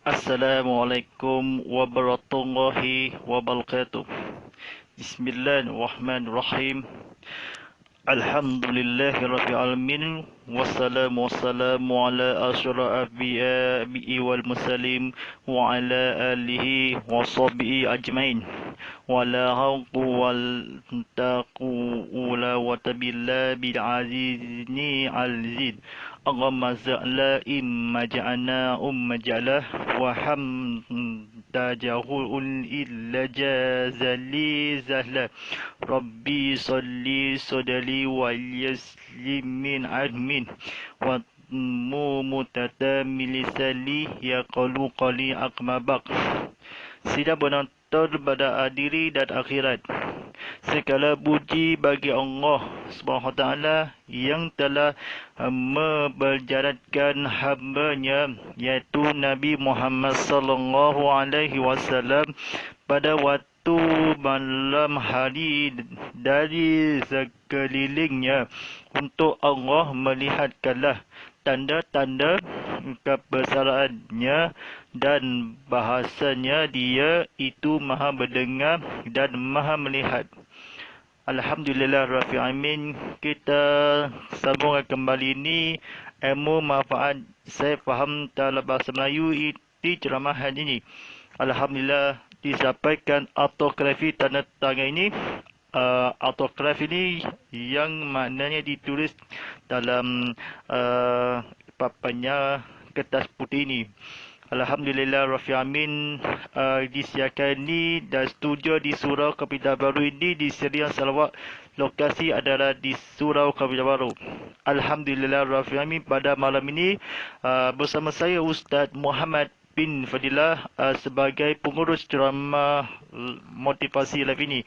Assalamualaikum warahmatullahi wabarakatuh. Bismillahirrahmanirrahim. Alhamdulillahi rabbil alamin. Wassalamu ala asyrafil anbiya'i wal mursalin wa ala alihi wa sahbihi ajmain. Wala hawla wala quwwata illa bil azizni al-aziz. Allahumma za'la imma ja'ana ja'lah wa hamdajahul illa jazali zahla. Rabbi salli sadali wa yaslim min admin wa mutatamil ya qalu qali akmabak. Sidang penonton pada diri dan akhirat, segala puji bagi Allah Subhanahu Wa Taala yang telah memperjalankan hamba-Nya yaitu Nabi Muhammad sallallahu alaihi wasallam pada waktu malam hari dari sekelilingnya untuk Allah melihatkanlah tanda-tanda kebesarannya dan bahasanya Dia itu Maha mendengar dan Maha melihat. Alhamdulillah Rabbil Alamin. Kita sambungkan kembali ini ilmu manfaat saya faham dalam bahasa Melayu di ceramahan ini. Alhamdulillah disampaikan autografi tanda tangan ini. Autograf ini yang maknanya ditulis dalam papannya kertas putih ini. Alhamdulillah Rabbil Alamin. Disiarkan ini dan studio di Surau Kapital Baru ini di Serian Sarawak. Lokasi adalah di Surau Kapital Baru. Alhamdulillah Rabbil Alamin. Pada malam ini bersama saya Ustaz Muhammad bin Fadilah sebagai pengurus ceramah motivasi live ini.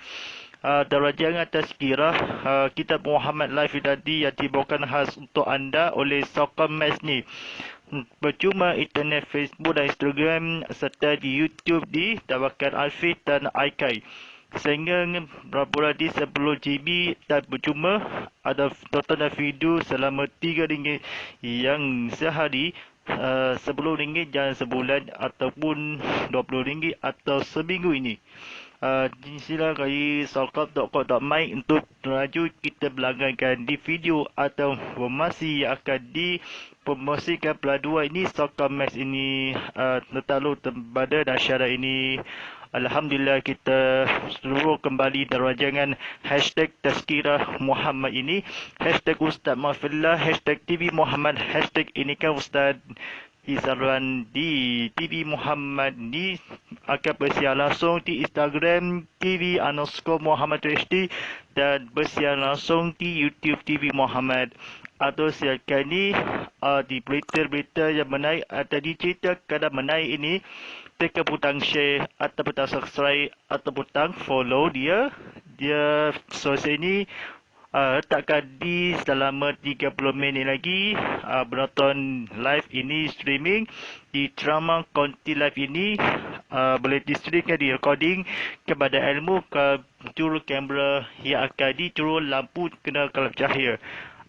Darjah tazkirah kitab Muhammad Live tadi yang dibawakan khas untuk anda oleh Sokam Mas ni. Percuma internet, Facebook dan Instagram serta di YouTube di Tawakkal Alfi dan Aikai. Sehingga berapa di 10 GB dan percuma ada tontonan video selama RM3 yang sehari, RM10 dan sebulan ataupun RM20 atau seminggu ini. Silakan kali sokap.com.my untuk melaju kita berlanggankan di video atau informasi yang akan dipromosikan peladuan ini. Sokap Mas ini terlalu pada dan ini. Alhamdulillah kita seluruh kembali darajangan hashtag Tazkirah Muhammad ini, hashtag Ustaz Mahfillah, hashtag TV Muhammad, hashtag ini kan Ustaz di saluran di TV Muhammad ni akan bersiar langsung di Instagram TV_Muhammad HD dan bersiar langsung di YouTube TV Muhammad. Atau siarkan ni di berita-berita yang menaik atau diceritakan menaik ini, tekan butang share atau butang subscribe atau butang follow dia sosial ini. Letakkan di selama 30 minit lagi menonton live ini streaming di ceramah konti live ini boleh distreamkan di recording kepada ilmu ke juru kamera yang akan dicuru lampu kena kelap cahaya.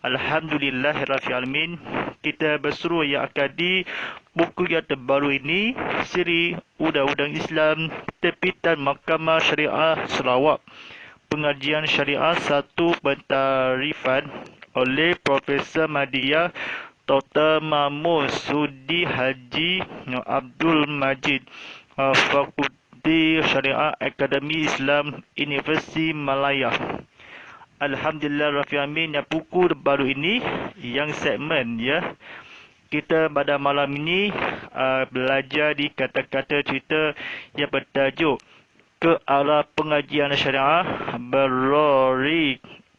Alhamdulillahirabbil alamin. Kita berseru yang akan di buku yang terbaru ini, siri Undang-Undang Islam Terbitan Mahkamah Syariah Sarawak, Pengajian Syariah 1 Pentarifan oleh Profesor Madya Dr. Mahmud Sudi Haji Abdul Majid, Fakulti Syariah Akademi Islam Universiti Malaya. Alhamdulillah Rabbil Alamin. Yang buku baru ini yang segmen ya, kita pada malam ini belajar di kata-kata cerita yang bertajuk ke arah pengajian syariah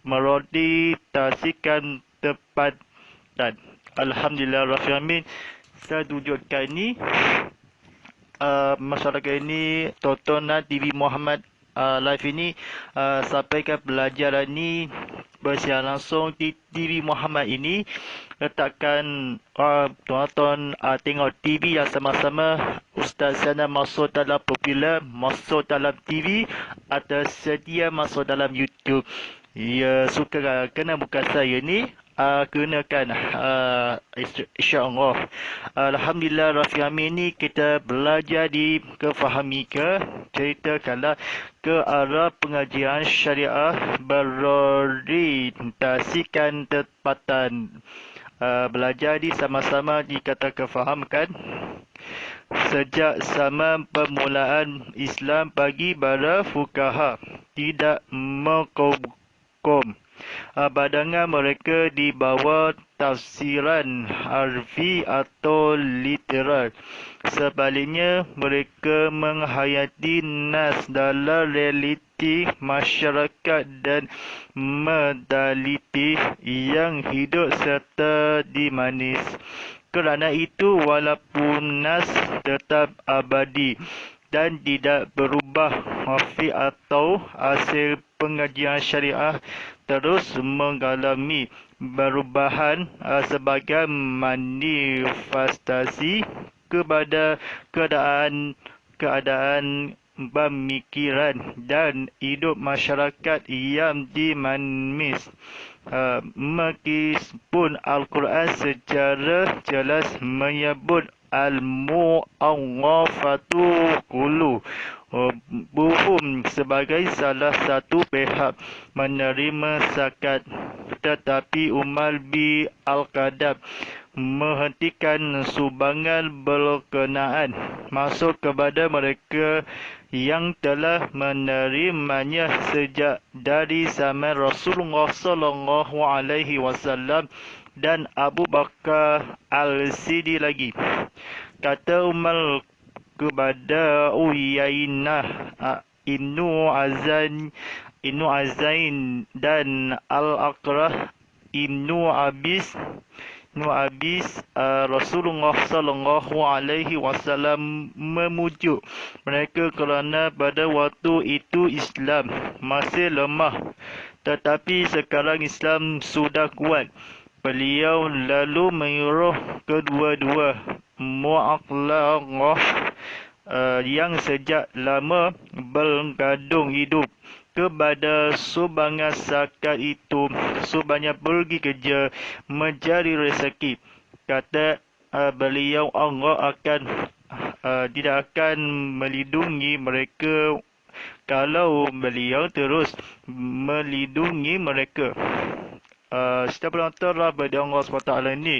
merorientasikan tempatan. Alhamdulillah Rabbil Alamin. Saya tunjukkan ini masyarakat ini tontonan TV Muhammad live ini, sampaikan pelajaran ini bersiar langsung di TV Muhammad ini. Letakkan tonton tengok TV yang sama-sama. Ustaz sana masuk dalam popular, masuk dalam TV atau sedia masuk dalam YouTube. Ya, suka kena bukan saya ni kenakan insya-Allah. Alhamdulillah Rafi Amin ni kita belajar di kefahami ke ceritakanlah ke arah pengajian syariah berorientasikan tempatan. Belajar di sama-sama dikata kefahamkan sejak zaman permulaan Islam bagi para fuqaha tidak menghukum badangan mereka di bawah tafsiran harfi atau literal. Sebaliknya, mereka menghayati nas dalam realiti masyarakat dan modaliti yang hidup serta dimanis. Kerana itu, walaupun nas tetap abadi dan tidak berubah, hafiz atau hasil pengajian syariah terus mengalami perubahan sebagai manifestasi kepada keadaan pemikiran dan hidup masyarakat yang dinamis. Meskipun Al-Quran secara jelas menyebut al-mu'awwafatu qulu buhum sebagai salah satu pihak menerima zakat, tetapi Umar bin Al-Khattab menghentikan sumbangan berkenaan masuk kepada mereka yang telah menerimanya sejak dari zaman Rasulullah sallallahu alaihi wasallam dan Abu Bakar Al-Siddiq lagi. Kata Umar kepada Uyainah Ibnu Azain dan Al-Aqrah Ibnu Abis Rasulullah sallallahu alaihi wasallam memujuk mereka kerana pada waktu itu Islam masih lemah, tetapi sekarang Islam sudah kuat. Beliau lalu menyuruh kedua-dua mu'aklaqah yang sejak lama bergadung hidup kepada sumbangan zakat itu sebanyak pergi kerja mencari rezeki. Kata beliau, Allah tidak akan melindungi mereka kalau beliau terus melindungi mereka. Setiap penonton bagi Allah SWT ni,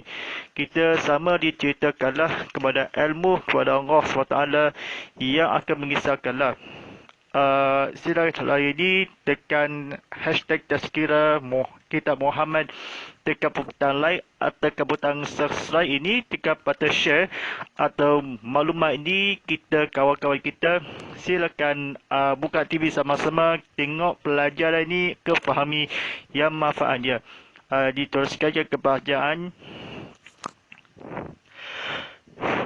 kita sama diceritakanlah kepada ilmu kepada Allah SWT yang akan mengisahkanlah. Sila lagi ni tekan hashtag Tazkirah Kitab Muhammad, tekan butang like atau butang subscribe ini, tekan button share atau maklumat ini kita kawan-kawan kita silakan buka TV sama-sama tengok pelajaran ini, kefahami yang manfaatnya. Diteruskan ke kebahagiaan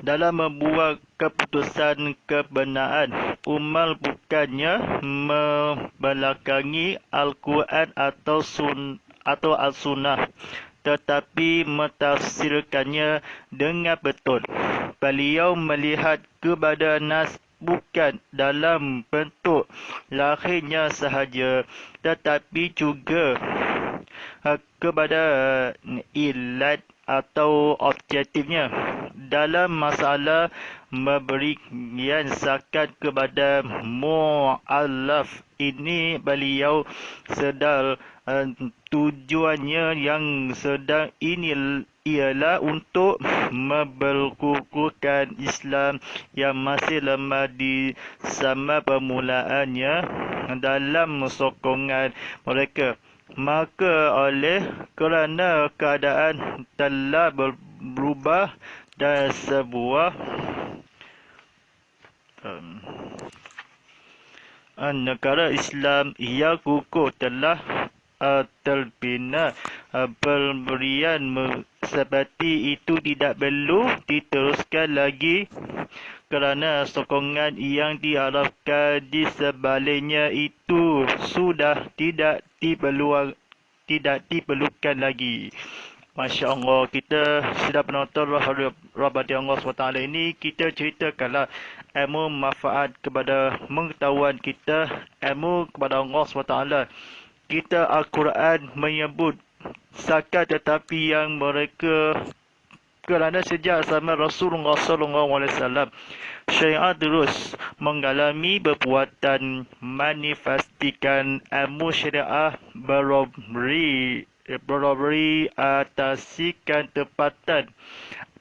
dalam membuat keputusan kebenaran. Umar bukannya membelakangi Al-Quran atau Al-Sunnah, tetapi mentafsirkannya dengan betul. Beliau melihat kepada nas bukan dalam bentuk lahirnya sahaja, tetapi juga kepada ilat atau objektifnya. Dalam masalah memberikan zakat kepada mu'allaf ini, beliau sedar tujuannya yang sedang ini ialah untuk memperkukuhkan Islam yang masih lemah di zaman permulaannya dalam sokongan mereka. Maka oleh kerana keadaan telah berubah dan sebuah negara Islam yang kukuh telah terbina, pemberian seperti itu tidak perlu diteruskan lagi kerana sokongan yang diharapkan di sebaliknya itu sudah tidak diperlukan lagi. Masya Allah, kita sudah penonton Rahmati Allah SWT ini, kita ceritakanlah ilmu manfaat kepada pengetahuan kita, ilmu kepada Allah SWT. Kita Al-Quran menyebut zakat, tetapi yang mereka kerana sejak zaman Rasulullah SAW, syariat terus mengalami perbuatan manifestikan ilmu syariah berobri atasikan tepatan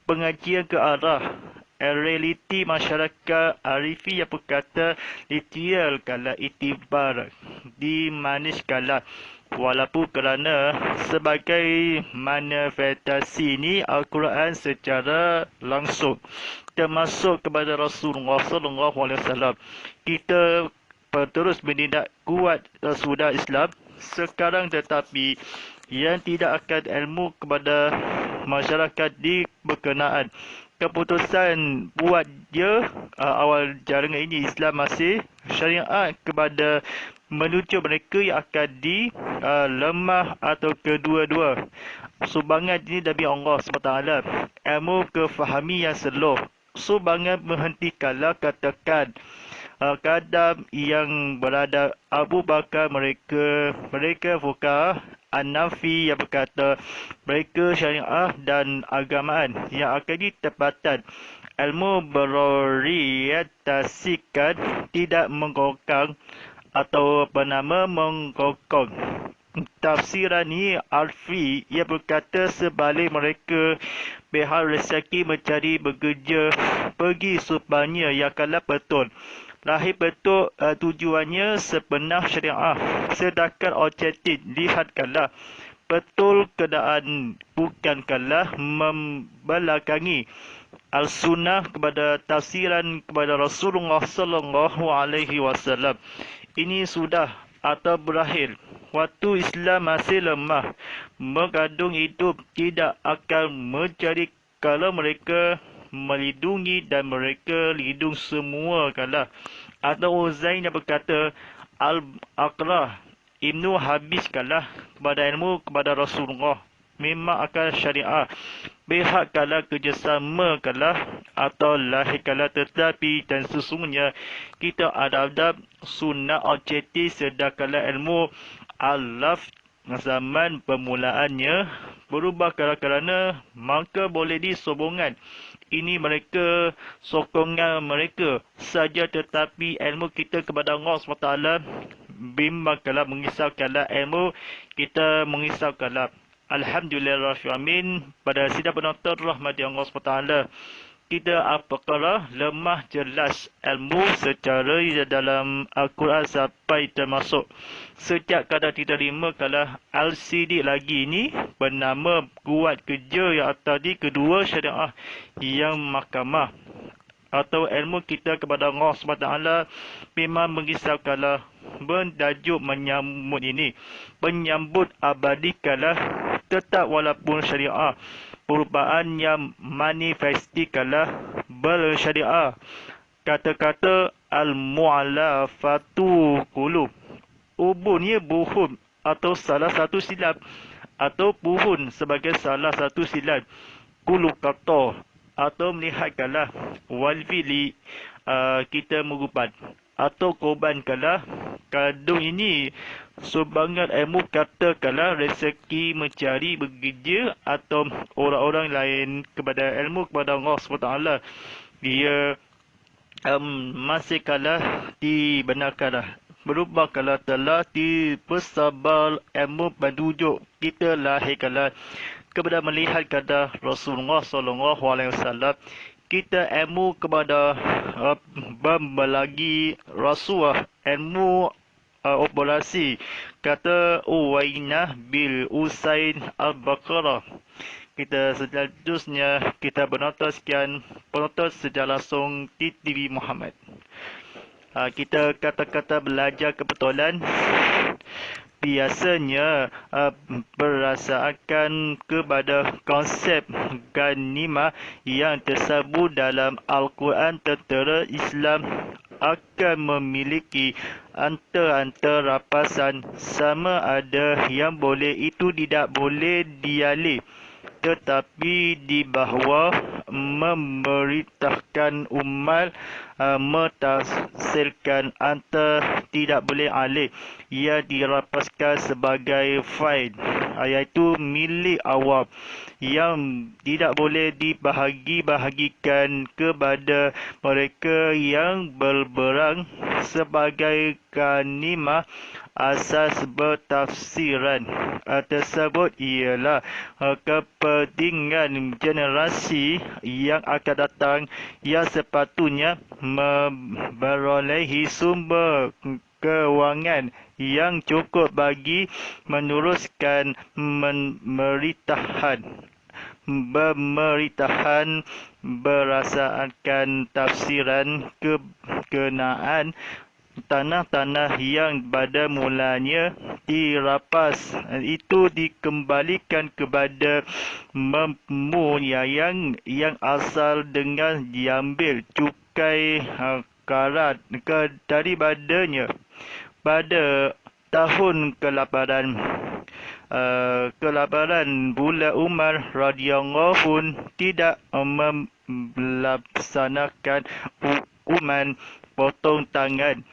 pengajian ke arah realiti masyarakat arifi yang berkata literal kala itibar di mana skala walaupun kerana sebagai manifestasi ini Al-Quran secara langsung termasuk kepada Rasulullah SAW. Kita terus menindak kuat sudah Islam sekarang, tetapi yang tidak akan ilmu kepada masyarakat di berkenaan keputusan buat dia awal jaringan ini Islam masih syariat kepada menuju mereka yang akan lemah atau kedua-dua. Sumbangan ini dari Allah SWT, ilmu kefahami yang seluruh. Sumbangan menghentikanlah katakan kadam yang berada Abu Bakar mereka fuqaha An-Nafi yang berkata mereka syariah dan agamaan yang akan ditempatan ilmu berorientasikan tidak menggokang atau menggokong. Tafsiran ini Alfi ia berkata sebalik mereka behar rezeki mencari bekerja pergi supaya yang kalah betul. Lahir betul tujuannya sebenar syariah. Sedangkan objektif lihatkanlah betul keadaan bukankanlah membelakangi al-sunnah kepada tafsiran kepada Rasulullah SAW. Ini sudah atau berakhir. Waktu Islam masih lemah, mengandung hidup tidak akan mencari kalau mereka melindungi dan mereka lindung semua kalah. Atau Uzain yang berkata Al-Aqrah Ibnu Habis kalah kepada ilmu kepada Rasulullah memang akan syariah pihak kalah kerjasama kalah atau lahir kalah, tetapi dan sesungguhnya kita ada sunnah objektif sedangkan ilmu alaf zaman permulaannya berubah kerana maka boleh disobongan. Ini mereka sokongan mereka saja, tetapi ilmu kita kepada Allah SWT bimbangkanlah mengisahkanlah ilmu kita mengisahkanlah. Alhamdulillahirrahmanirrahim. Pada sidang penonton rahmati Allah SWT, kita apakah lemah jelas ilmu secara dalam Al-Quran sampai termasuk sejak kadang diterima kalah LCD lagi ini bernama kuat kerja yang tadi kedua syariah yang mahkamah atau ilmu kita kepada Allah SWT memang mengisahkanlah bertajuk menyambut ini penyambut abadi kalah tetap walaupun syariah perubahan yang manifestikalah bersyariah. Kata-kata al-mu'allafatu qulub. Ubunnya buhun atau salah satu silap atau buhun sebagai salah satu silap. Qulub kata atau melihatkanlah walfili kita merubat atau korbankanlah kandung ini sumbangan ilmu katakanlah rezeki mencari bekerja atau orang-orang lain kepada ilmu kepada Allah SWT dia masih kalah dibenarkanlah berubah kalau telah dipersabar ilmu penunjuk kita lahirkanlah kepada melihat kata Rasulullah SAW kita ilmu kepada lagi Rasulullah ilmu operasi kata Uwainah bil Usain Al-Baqarah. Kita selanjutnya kita penonton sekian penonton secara langsung di TV Muhammad. Kita kata-kata belajar kebetulan biasanya berdasarkan kepada konsep ganimah yang tersebut dalam Al-Quran. Tentera Islam akan memiliki antara rapasan sama ada yang boleh itu tidak boleh dialih, tetapi di bawah memerintahkan umat mentafsirkan antara tidak boleh alih ia dirapaskan sebagai faid. iaitu milik awam yang tidak boleh dibahagi-bahagikan kepada mereka yang berperang sebagai ghanimah. Asas bertafsiran tersebut ialah kepentingan generasi yang akan datang yang sepatutnya memperolehi sumber kewangan yang cukup bagi meneruskan pemerintahan berdasarkan tafsiran kekenaan tanah-tanah yang pada mulanya dirampas itu dikembalikan kepada mempunyai yang asal dengan diambil cukai karat daripadanya. Pada tahun kelaparan Bula Umar radhiyallahu tidak melaksanakan hukuman potong tangan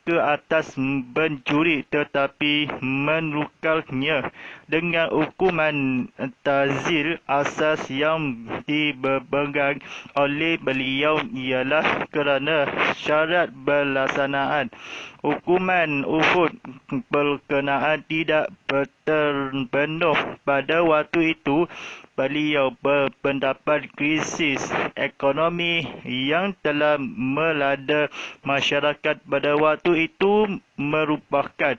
ke atas pencuri tetapi menukarnya dengan hukuman tazil. Asas yang dipegang oleh beliau ialah kerana syarat berlaksanaan hukuman Uhud berkenaan tidak terpenuh pada waktu itu. Beliau berpendapat krisis ekonomi yang telah melanda masyarakat pada waktu itu merupakan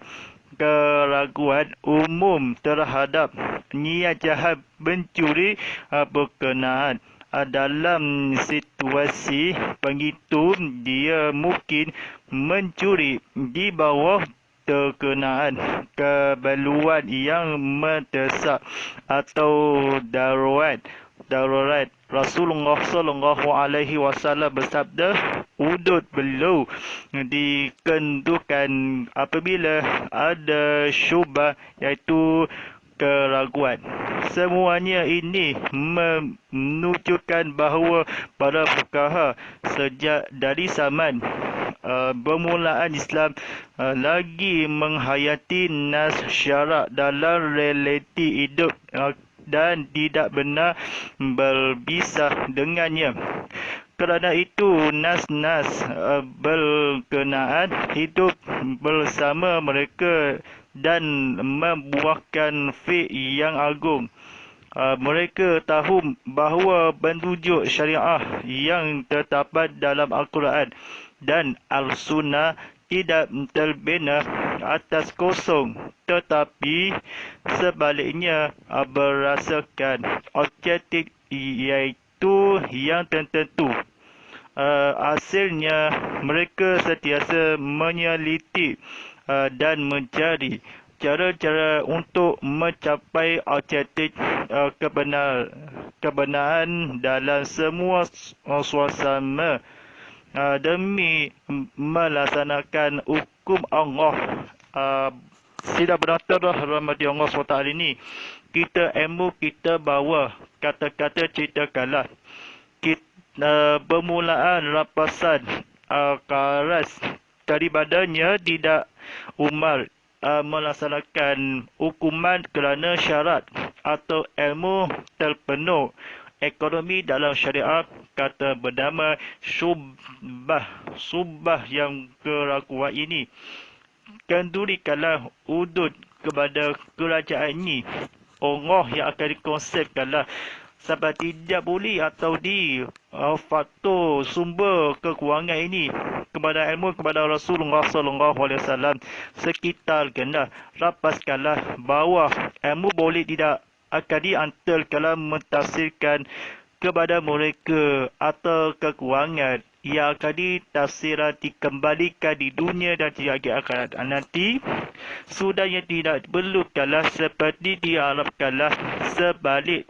keraguan umum terhadap niat jahat pencuri berkenaan. Dalam situasi begitu, dia mungkin mencuri di bawah terkenaan keperluan yang mendesak atau darurat. Rasulullah sallallahu alaihi wasallam bersabda, udud beliau dikendukan apabila ada syubhah iaitu keraguan. Semuanya ini menunjukkan bahawa para fuqaha sejak dari zaman permulaan Islam lagi menghayati nas syarak dalam realiti hidup dan tidak benar berpisah dengannya. Kerana itu, nas-nas berkenaan hidup bersama mereka dan membuahkan fiqh yang agung. Mereka tahu bahawa penunjuk syariah yang terdapat dalam Al-Quran dan Al-Sunnah tidak terbina atas kosong, tetapi sebaliknya berdasarkan objektif iaitu yang tertentu. Hasilnya mereka sentiasa meneliti dan mencari cara-cara untuk mencapai objektif kebenaran dalam semua suasana demi melaksanakan hukum Allah. Sidang penonton rahmati Allah SWT ini, ilmu kita bawa kata-kata cerita kalah. Permulaan rampasan karas daripadanya tidak Umar melaksanakan hukuman kerana syarat atau ilmu terpenuh ekonomi dalam syariat. Kata bernama subah yang keraguan ini kendurikanlah udud kepada kerajaan ini. Allah yang akan dikonsepkanlah sebab tidak boleh atau di faktor sumber kekurangan ini kepada ilmu kepada Rasulullah SAW. Sekitarkanlah, rapaskanlah bahawa ilmu boleh tidak akan diantar kalau mentafsirkan kepada mereka atau kekurangan yang akan ditafsirkan dikembalikan di dunia dan di akhirat nanti. Sudahnya tidak perlukanlah seperti diharapkanlah, sebalik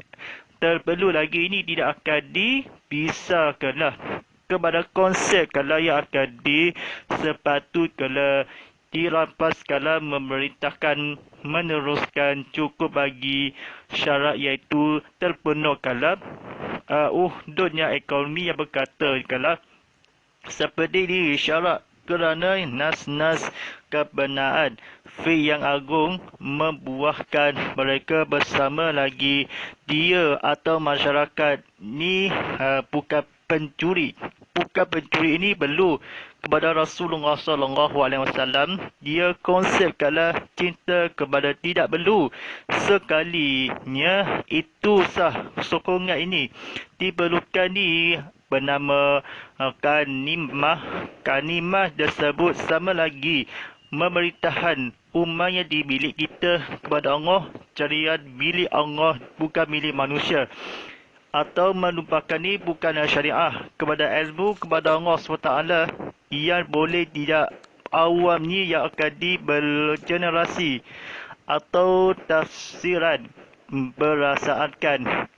terperlu lagi ini tidak akan dipisahkanlah kepada konsep kalau yang akan disepatutkanlah dirampaskanlah memerintahkan meneruskan cukup bagi syarat iaitu terpenuhkanlah uhdudnya ekonomi yang berkata kalau seperti ini syarat kerana nas-nas kebenaran fi yang agung membuahkan mereka bersama lagi dia atau masyarakat ni bukan pencuri. Bukan pencuri ini perlu kepada Rasulullah SAW. Dia konsepkanlah cinta kepada tidak perlu. Sekalinya itu sah sokongan ini diperlukan di bernama kanimah. Kanimah tersebut sama lagi memerintahkan umat yang di milik kita kepada Allah, carian milik Allah bukan milik manusia, atau melupakan ni bukan syariah kepada ilmu kepada Allah SWT yang boleh tidak awam ni yang akan bergenerasi atau tafsiran berasakan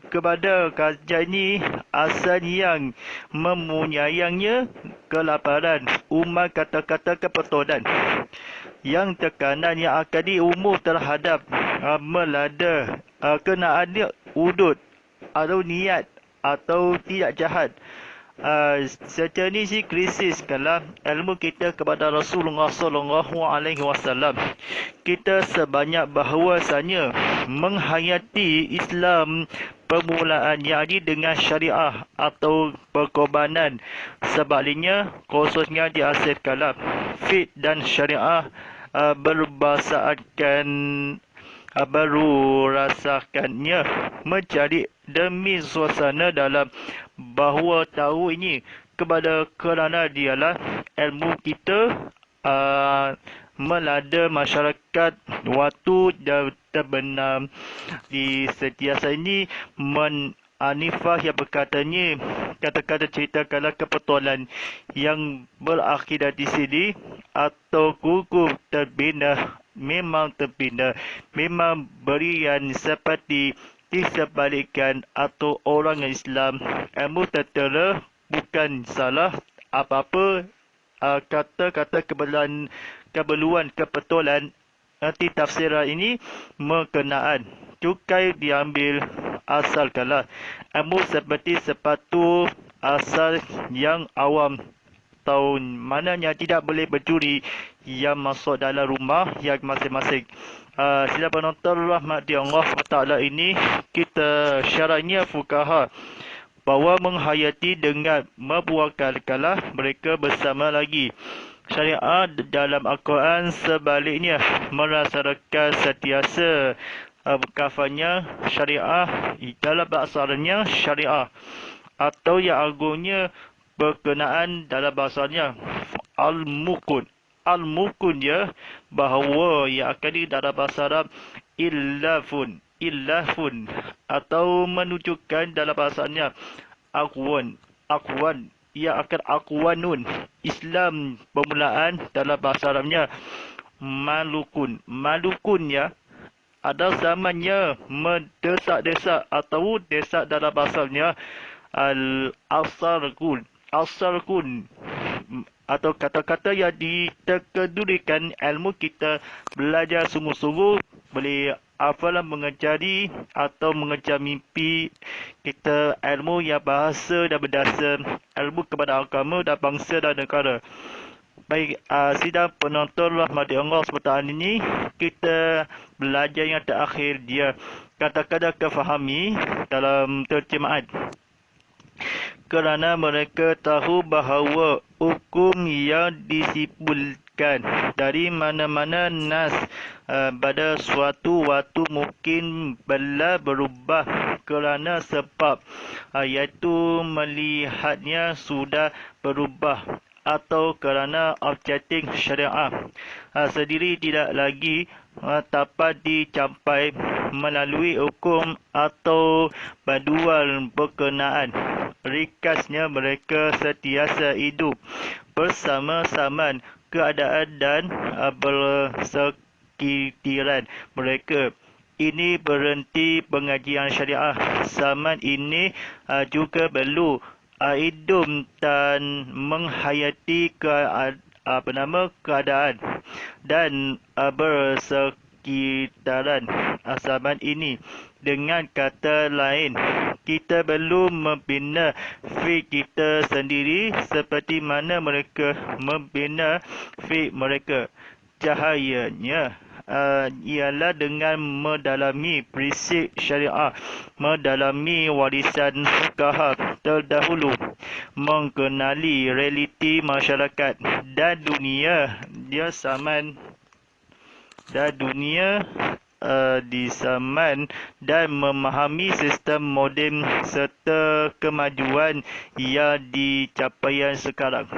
kepada kajian ini asal yang memunyainya kelaparan umat kata-kata kebetulan yang tekanan yang akan diumum terhadap melada kenaan udut atau niat atau tidak jahat. Secara ni si krisis kalau ilmu kita kepada Rasulullah SAW. Kita sebanyak bahawasanya menghayati Islam permulaan yang ada dengan syariah atau perkorbanan. Sebaliknya khususnya di akhir kalam fiqh dan syariah baru rasakannya mencari demi suasana dalam bahawa tahu ini kepada kerana dialah ilmu kita melada masyarakat waktu dan terbenam di setiasa ini Anifah yang berkatanya kata-kata ceritakanlah kebetulan yang berakhir di sini atau gugur terbina memang berian seperti disebalikkan atau orang Islam ilmu tertera bukan salah apa-apa kata-kata kebeluan kebetulan nanti tafsiran ini mengenaan cukai diambil asal kalah ilmu seperti sepatu asal yang awam tahun mananya tidak boleh bercuri yang masuk dalam rumah yang masing-masing. Sila penonton rahmat di Allah Ta'ala ini kita syaratnya fukaha bahawa menghayati dengan membuahkan kalah mereka bersama lagi. Syariat dalam Al-Quran sebaliknya merasakan setiasa kafanya syariah dalam bahasanya syariah atau yang agungnya berkenaan dalam bahasanya al-mukun. Al-mukun dia bahawa yang akan di dalam bahasa Arab illafun atau menunjukkan dalam bahasanya akwan ia akan akwanun. Islam permulaan dalam bahasa Arabnya malukun ya ada zamannya mendesak-desak atau desak dalam bahasanya al-asarkun atau kata-kata yang dikedudukan ilmu kita belajar sungguh-sungguh boleh apalah mengejari atau mengejar mimpi kita ilmu yang bahasa dan berdasar ilmu kepada agama dan bangsa dan negara. Baik, sidang penonton rahmati Allah SWT ini kita belajar yang terakhir dia kata-kata kefahami dalam terjemahan. Kerana mereka tahu bahawa hukum yang disimpulkan dari mana-mana nas pada suatu waktu mungkin berubah kerana sebab iaitu melihatnya sudah berubah atau kerana objektif syariah sendiri tidak lagi dapat dicapai melalui hukum atau banduan berkenaan. Rikasnya mereka sentiasa hidup bersama-sama keadaan dan bersekitiran mereka. Ini berhenti pengajian syariah. Zaman ini juga perlu hidup dan menghayati keadaan dan bersekitaran zaman ini Dengan kata lain, kita perlu membina fiqh kita sendiri seperti mana mereka membina fiqh mereka. Cahayanya ialah dengan mendalami prinsip syariah, mendalami warisan fuqaha terdahulu, mengenali realiti masyarakat dan dunia di zaman dan memahami sistem moden serta kemajuan yang dicapaian sekarang.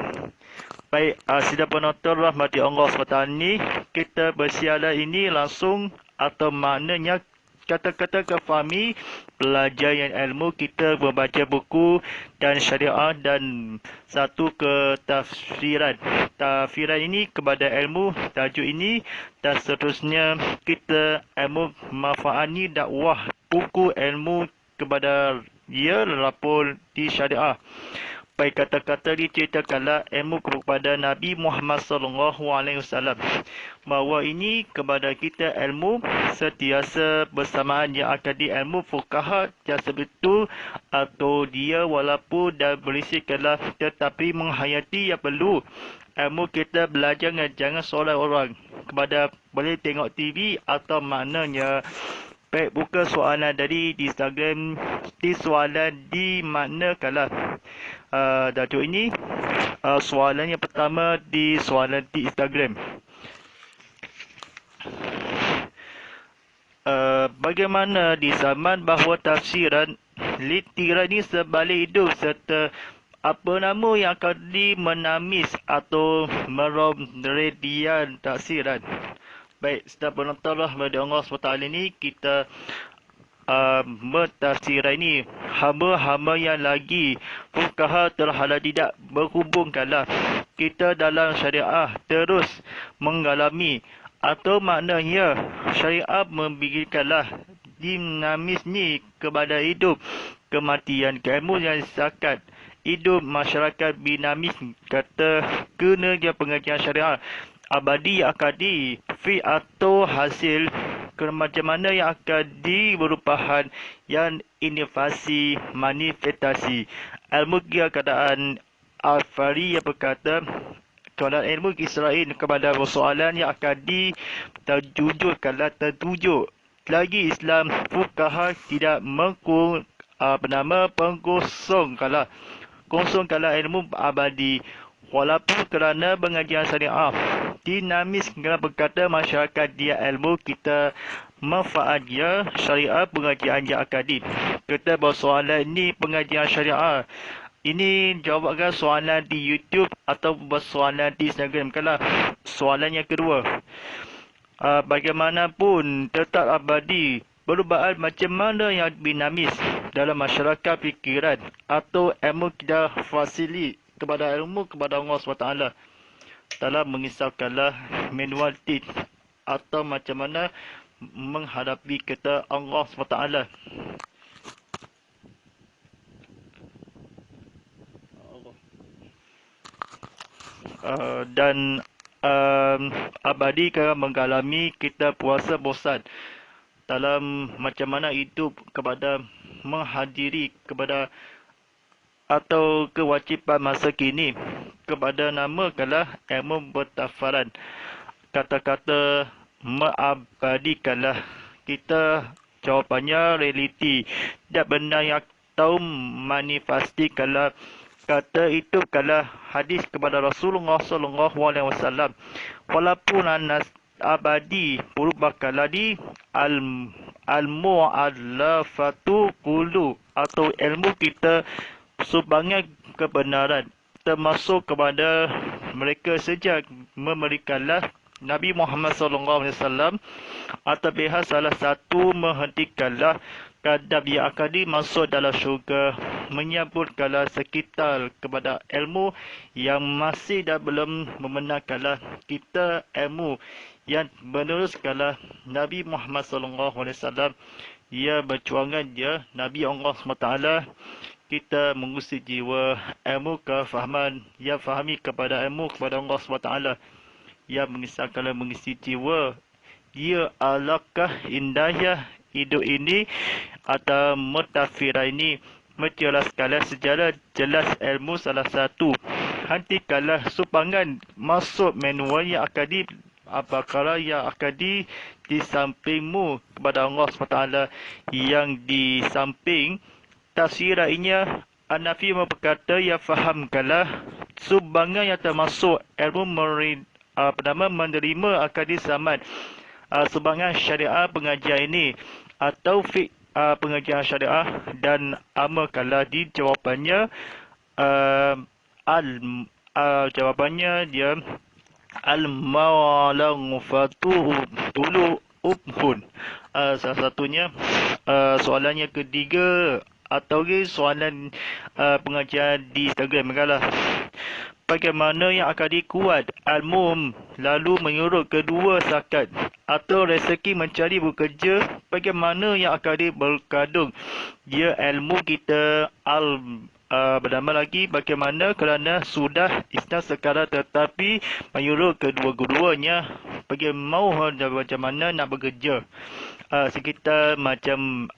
Baik, sidang penonton rahmati Allah SWT ni, kita bersiaran ini langsung atau maknanya kata-kata kefahami pelajaran ilmu, kita membaca buku dan syariah dan satu ke tafsiran. Tafsiran ini kepada ilmu, tajuk ini dan seterusnya kita ilmu manfaat dakwah buku ilmu kepada dia lapor di syariah. Baik, kata-kata diceritakanlah ilmu kepada Nabi Muhammad SAW, bahawa ini kepada kita ilmu sentiasa bersamaan yang akan di ilmu fuqaha yang sebetul atau dia walaupun dan berisikanlah tetapi menghayati yang perlu ilmu kita belajar jangan soalan orang kepada boleh tengok TV atau maknanya. Baik, buka soalan dari di Instagram. Di soalan di mana kalah tajuk ini. Soalan yang pertama di soalan di Instagram. Bagaimana di zaman bahawa tafsiran literan ini sebalik hidup serta apa nama yang akan menamis atau meredian tafsiran. Baik, sedang penonton rahmat Allah SWT ini kita mentafsiran ini hamba-hamba yang lagi fuqaha terhalang tidak berhubungkanlah kita dalam syariah terus mengalami atau maknanya syariah memberikanlah dinamis ni kepada hidup kematian keilmu yang zakat hidup masyarakat dinamis kata kena dia pengajian syariah abadi akadi fi atau hasil macam mana yang akan berupahan yang inovasi manifestasi ilmu keadaan Al-Fari yang berkata keadaan ilmu Israel kepada soalan yang akan terjujurkanlah tertujuk lagi Islam fuqaha tidak kosongkanlah ilmu abadi walaupun kerana pengajian syariah dinamis kerana berkata masyarakat dia ilmu kita manfaat dia syariah pengajian yang akadit. Kita bersoalan ini pengajian syariah. Ini jawabkan soalan di YouTube atau bersoalan di Instagram. Kalau soalan yang kedua, bagaimanapun tetap abadi perubahan macam mana yang dinamis dalam masyarakat fikiran atau ilmu kita fasili kepada ilmu kepada Allah SWT dalam mengisahkanlah manual tips atau macam mana menghadapi kata Allah SWT. Dan abadi kerana mengalami kita puasa bosan dalam macam mana hidup kepada menghadiri kepada atau kewajipan masa kini kepada namakanlah ilmu bertafaran kata-kata mengabadikanlah kita jawapannya realiti dan benda yang tahu manifestikanlah kata itu kalah hadis kepada Rasulullah SAW walaupun anas abadi berubahkanlah di al-mu'allafatu qulu atau ilmu kita sumbangan kebenaran termasuk kepada mereka sejak memberikanlah Nabi Muhammad SAW atau pihak salah satu menghentikanlah kadab yang akan masuk dalam syurga menyambutkanlah sekitar kepada ilmu yang masih dan belum memenangkanlah kita ilmu yang meneruskanlah Nabi Muhammad SAW ia berjuangan dia Nabi Allah SWT kita mengusik jiwa ilmu kefahaman yang fahami kepada ilmu kepada Allah SWT yang mengisahkanlah mengisi jiwa dia alakah indahnya hidup ini atau mutafira ini menjelaskanlah secara jelas ilmu salah satu. Hentikanlah sumbangan masuk manual yang akan perkara yang akan di sampingmu kepada Allah SWT yang di samping tafsirannya. An-Nafi berkata, ya fahamkanlah sumbangan yang termasuk ilmu menerima akadi zaman sumbangan syariah pengajian ini atau pengajian syariah dan amalkanlah. Di jawapannya jawapannya dia al-ma'alangfatu tulu ubhun. Salah satunya soalan yang ketiga atau soalan pengajian di Instagram lah. Bagaimana yang akan dikuat ilmu lalu menyuruh kedua zakat atau rezeki mencari bekerja? Bagaimana yang akan berkandung dia ilmu kita bernama lagi bagaimana kerana sudah Islam sekarang tetapi menyuruh kedua-duanya bagaimana macam mana nak bekerja. Sekitar macam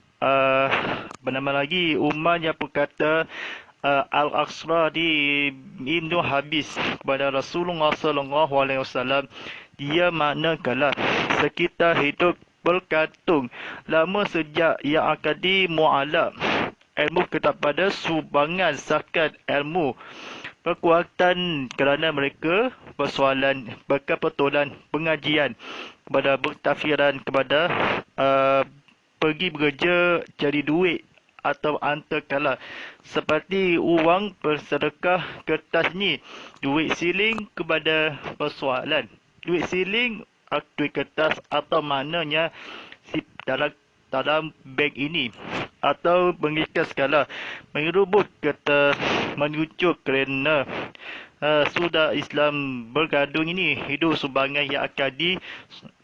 bernama lagi Umar yang berkata Al-Aqsa di Ibnu Habis kepada Rasulullah SAW. Dia maknakalah sekitar hidup bergantung lama sejak yang akan dimu'alak ilmu kepada sumbangan zakat ilmu berkuatan kerana mereka persoalan berkebetulan pengajian kepada bertafiran kepada pergi bekerja cari duit atau antarkala seperti uang bersedekah kertas ni, duit siling kepada persoalan duit siling, duit kertas atau maknanya dalam bank ini atau mengikat skala menyerubut kata menuju kerana sudah Islam bergadung ini hidup sumbangan yang akan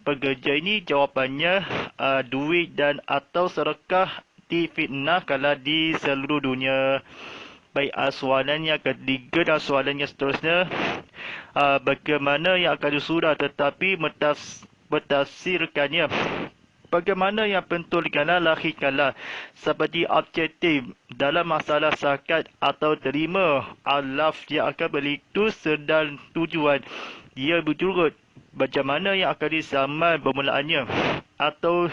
bekerja ini. Jawapannya duit dan atau sedekah difitnah kalau di seluruh dunia. Baik, soalan yang ketiga dan soalan yang seterusnya, bagaimana yang akan disurah tetapi bertafsirkannya. Bagaimana yang pentulkanlah lahirkanlah seperti objektif dalam masalah zakat atau terima alaf yang akan berlitu sedang tujuan dia berjurut bagaimana yang akan disaman bermulaannya atau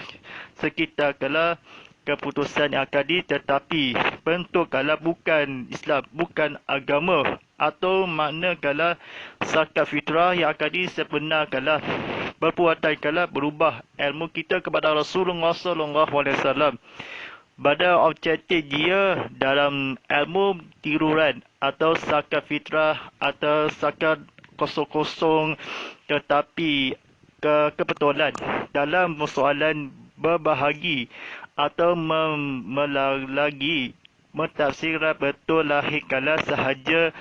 sekitar kala keputusan yang akan tetapi bentuk kala bukan Islam, bukan agama atau makna kala zakat fitrah yang akan sebenar kala berpuatan kala berubah ilmu kita kepada Rasulullah SAW. Pada objektif dia dalam ilmu tiruran atau zakat fitrah atau zakat kosong-kosong tetapi kebetulan dalam persoalan berbahagi atau melagi mentafsirkan betul lahir kala sahaja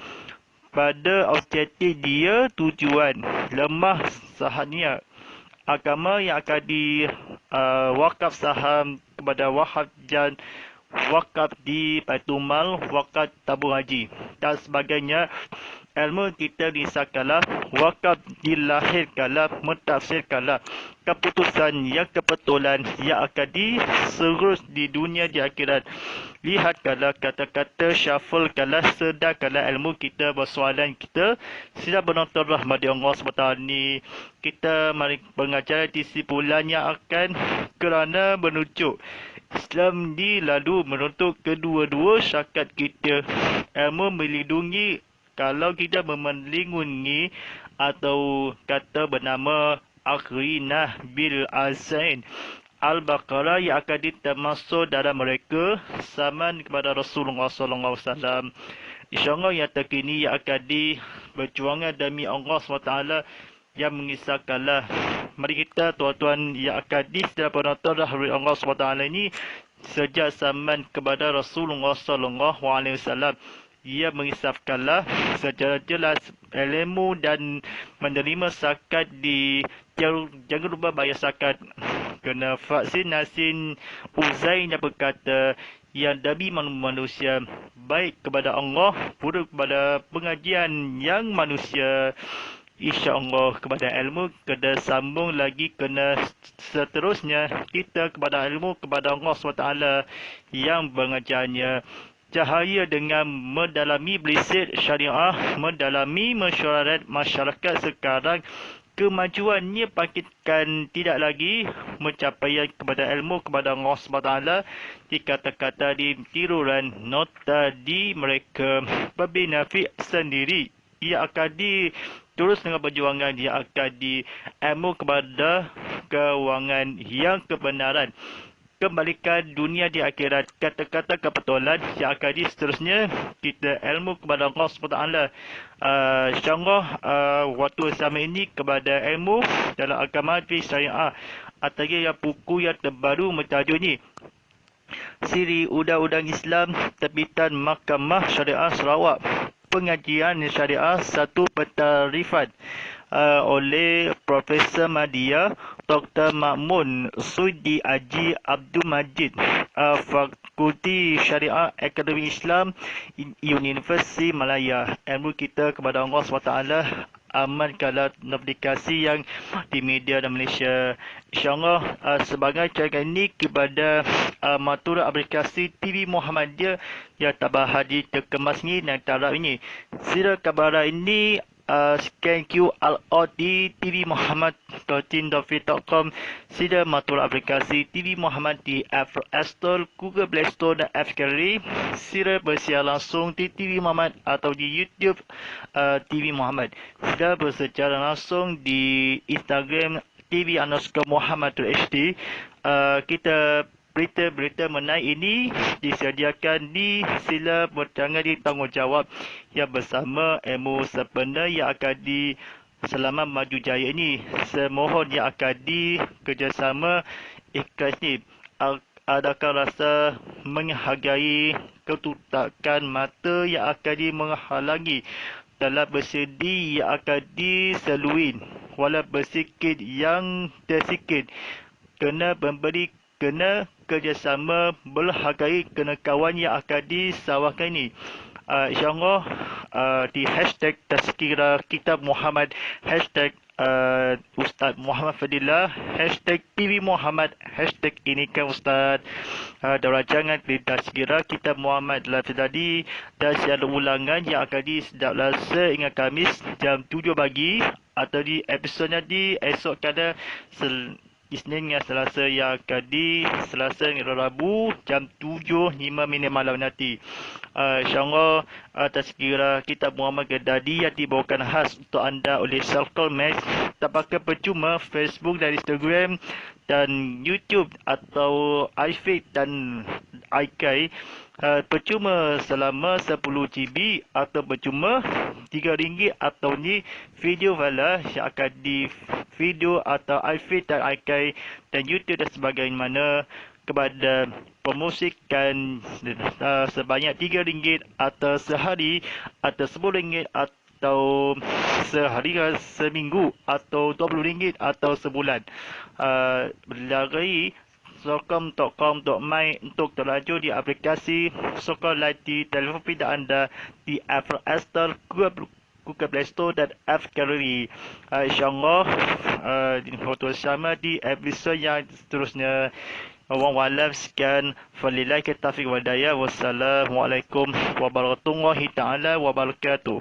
pada objektif dia tujuan lemah sahania agama yang akan wakaf saham kepada wahab dan wakaf di Baitul Mal, wakaf tabung haji dan sebagainya. Ilmu kita disakalah wakaf dilahirkanlah mentafsirkanlah keputusan yang kebetulan yang akan diserus di dunia di akhirat. Lihatkanlah kata-kata syafulkanlah sedangkanlah ilmu kita bersoalan kita sedang menonton rahmat Allah SWT ni. Kita mari mengajar disipulan yang akan kerana menunjuk Islam ni lalu menuntut kedua-dua syakat kita. Ilmu melindungi kalau kita memelindungi atau kata bernama Akrinah bil Azain Al-Baqarah yang akan termasuk dalam mereka saman kepada Rasulullah SAW. InsyaAllah yang terkini yang akan berjuangan demi Allah SWT yang mengisahkanlah. Mari kita tuan-tuan yang akan setelah penonton dari Allah SWT ini sejak zaman kepada Rasulullah SAW. Ia mengisafkanlah secara jelas ilmu dan menerima zakat jangan lupa bayar zakat. Kena vaksinasi. Uzain yang berkata yang demi manusia baik kepada Allah buruk kepada pengajian yang manusia. InsyaAllah kepada ilmu, kena sambung lagi, kena seterusnya kita kepada ilmu, kepada Allah SWT yang mengajarnya. Cahaya dengan mendalami belisit syariah, mendalami mesyuarat masyarakat sekarang, kemajuannya bangkitkan tidak lagi mencapaian kepada ilmu, kepada Allah SWT di kata-kata, di tiruran nota di mereka pembina fiqh sendiri. Ia akan terus dengan perjuangan, ia akan ilmu kepada kewangan yang kebenaran, kembalikan dunia di akhirat, kata-kata kebetulan yang akan seterusnya kita ilmu kepada Allah SWT. InsyaAllah waktu sama ini kepada ilmu dalam agama fi syariah, atau yang buku yang terbaru bertajuk ni Siri Undang-Undang Islam terbitan Mahkamah Syariah Sarawak, pengajian syariah satu pentarifan oleh Profesor Madya Dr. Ma'mun Sudi Haji Abdul Majid, Fakulti Syariah Akademi Islam Universiti Malaya. Ilmu kita kepada Allah SWT amankanlah notifikasi yang di media dan Malaysia. InsyaAllah sebagai cara ini kepada matura aplikasi TV Muhammadiyah yang tabahadi terkemas ni dan taraf ini. Sila kabar ini scan QR di TV Muhammad .com. Sila matura aplikasi TV Muhammad di App Store, Google Play Store dan App Gallery. Sila bersiar langsung di TV Muhammad atau di YouTube TV Muhammad. Sila bersecara langsung di Instagram TV_Muhammad.HD. Kita berita-berita menaik ini disediakan di sila bertangan di tanggungjawab yang bersama ilmu sempurna yang akan selama maju jaya ini. Semohon yang akan kerjasama ikhlas ni. Adakah rasa menghargai ketutakan mata yang akan menghalangi dalam bersedi yang akan diseluin, walau bersikit yang tersikit, kena memberi, kena kerjasama, berhargai kena kawan yang akan disawahkan ini. InsyaAllah di hashtag Tazkirah Kitab Muhammad, hashtag Ustaz Muhammad Fadilah, hashtag TV Muhammad, hashtag ini kan Ustaz, dan rancangan di Tazkirah Kitab Muhammad telah terjadi dan siaran ulangan yang akan sedap rasa hingga Khamis jam 7 pagi, atau di episodnya di esok kada Isnin dengan Selasa yang akan Selasa dengan Rabu jam 7.05 malam nanti. InsyaAllah Tazkirah Kitab Muhammad Kedadi yang dibawakan khas untuk anda oleh Salkol Max, tampakkan percuma Facebook dan Instagram dan YouTube atau iFit dan iKai, percuma selama 10 GB atau percuma RM3 atau ni video vala yang akan di video atau iFit dan iKai dan YouTube dan sebagainya kepada pemusikan sebanyak RM3 atau sehari atau RM10 atau sehari, seminggu atau RM20 atau sebulan. Berlari Socom.com.my untuk terlaju di aplikasi Socom Lite di telefon pintar anda di Apple Store, Google Play Store dan App Gallery. InsyaAllah foto sama di episod yang seterusnya. Wallahualam, sekian. Walillahi taufiq wal hidayah. Wassalamualaikum warahmatullahi taala wabarakatuh.